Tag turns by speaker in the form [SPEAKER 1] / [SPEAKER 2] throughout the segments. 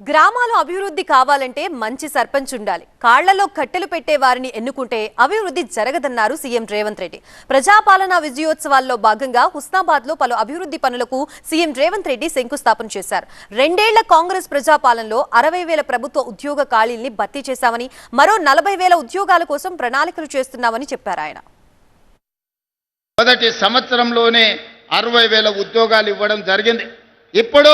[SPEAKER 1] గ్రామాలు అభివృద్ధి కావాలంటే మంచి సర్పంచ్ ఉండాలి. కాళ్లలో కట్టెలు పెట్టే వారిని ఎన్నుకుంటే అభివృద్ధి జరగదన్నారు సీఎం రేవంత్ రెడ్డి. ప్రజాపాలన విజయోత్సవాల్లో భాగంగా హుస్నాబాద్లో పలు అభివృద్ధి పనులకు సీఎం రేవంత్ రెడ్డి శంకుస్థాపన చేశారు. 2 ఏళ్ల కాంగ్రెస్ ప్రజాపాలనలో 60,000 ప్రభుత్వ ఉద్యోగ ఖాళీల్ని భర్తీ చేశామని, మరో 40,000 ఉద్యోగాల కోసం ప్రణాళికలు చేస్తున్నామని చెప్పారు ఆయన.
[SPEAKER 2] మొదటి సంవత్సరంలోనే 60,000 ఉద్యోగాలు ఇవ్వడం జరిగింది. ఇప్పుడు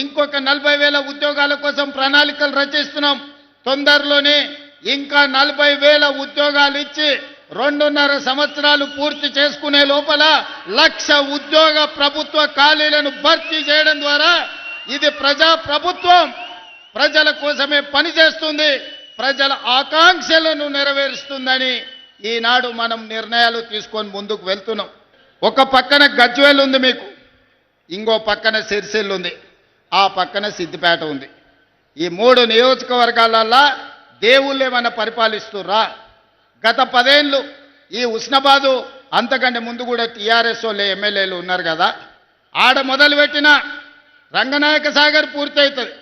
[SPEAKER 2] ఇంకొక 40,000 ఉద్యోగాల కోసం ప్రణాళికలు రచిస్తున్నాం. తొందరలోనే ఇంకా 40,000 ఉద్యోగాలు ఇచ్చి 2.5 సంవత్సరాలు పూర్తి చేసుకునే లోపల 1,00,000 ఉద్యోగ ప్రభుత్వ ఖాళీలను భర్తీ చేయడం ద్వారా ఇది ప్రజా ప్రభుత్వం ప్రజల కోసమే పనిచేస్తుంది, ప్రజల ఆకాంక్షలను నెరవేరుస్తుందని ఈనాడు మనం నిర్ణయాలు తీసుకొని ముందుకు వెళ్తున్నాం. ఒక పక్కన గజ్వేల్ ఉంది, మీకు ఇంకో పక్కన సిరిసిల్ల ఉంది, ఆ పక్కన సిద్దిపేట ఉంది. ఈ 3 నియోజకవర్గాలల్లో దేవుళ్ళు ఏమైనా పరిపాలిస్తుర్రా? గత 10 ఏళ్ళు ఈ హుస్నాబాదు, అంతకంటే ముందు కూడా టీఆర్ఎస్ వాళ్ళే ఎమ్మెల్యేలు ఉన్నారు కదా, ఆడ మొదలుపెట్టిన రంగనాయక సాగర్ పూర్తవుతుంది,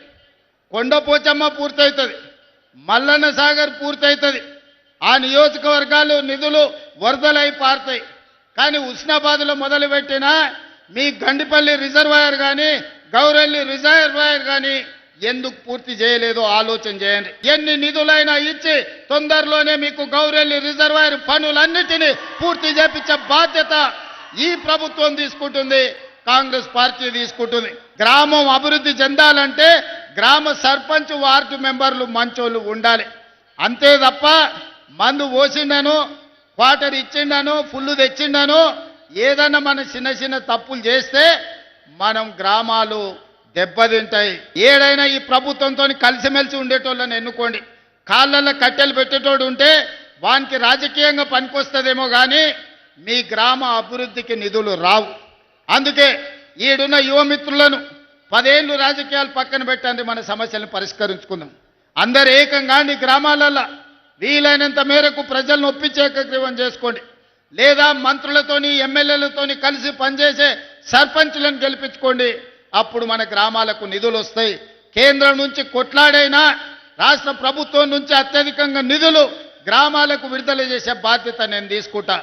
[SPEAKER 2] కొండపోచమ్మ పూర్తవుతుంది, మల్లన్న సాగర్ పూర్తవుతుంది. ఆ నియోజకవర్గాలు నిధులు వరదలై పారుతాయి. కానీ హుస్నాబాద్లో మొదలుపెట్టిన మీ గండిపల్లి రిజర్వాయర్ కానీ గౌరెల్లి రిజర్వాయర్ కానీ ఎందుకు పూర్తి చేయలేదో ఆలోచన చేయండి. ఎన్ని నిధులైనా ఇచ్చి తొందరలోనే మీకు గౌరెల్లి రిజర్వాయర్ పనులన్నిటినీ పూర్తి చేపించే బాధ్యత ఈ ప్రభుత్వం తీసుకుంటుంది, కాంగ్రెస్ పార్టీ తీసుకుంటుంది. గ్రామం అభివృద్ధి చెందాలంటే గ్రామ సర్పంచ్, వార్డు మెంబర్లు మంచోళ్ళు ఉండాలి. అంతే తప్ప మందు పోసిండను, క్వార్టర్ ఇచ్చిండను, ఫుల్లు తెచ్చిండను, ఏదన్నా మన చిన్న చిన్న తప్పులు చేస్తే మనం గ్రామాలు దెబ్బతింటాయి. ఏడైనా ఈ ప్రభుత్వంతో కలిసిమెలిసి ఉండేటోళ్ళని ఎన్నుకోండి. కాళ్ళల్లో కట్టెలు పెట్టేటోడు ఉంటే వానికి రాజకీయంగా పనికొస్తుందేమో కానీ మీ గ్రామ అభివృద్ధికి నిధులు రావు. అందుకే ఈడున్న యువమిత్రులను 10 ఏళ్ళు రాజకీయాలు పక్కన పెట్టండి, మన సమస్యలను పరిష్కరించుకుందాం. అందరు ఏకంగా గ్రామాలలో వీలైనంత మేరకు ప్రజలను ఒప్పించే ఏకగ్రీవం చేసుకోండి, లేదా మంత్రులతోని ఎమ్మెల్యేలతోని కలిసి పనిచేసే సర్పంచులను గెలిపించుకోండి. అప్పుడు మన గ్రామాలకు నిధులు వస్తాయి. కేంద్రం నుంచి కొట్లాడైనా రాష్ట్ర ప్రభుత్వం నుంచి అత్యధికంగా నిధులు గ్రామాలకు విడుదల చేసే బాధ్యత నేను తీసుకుంటా.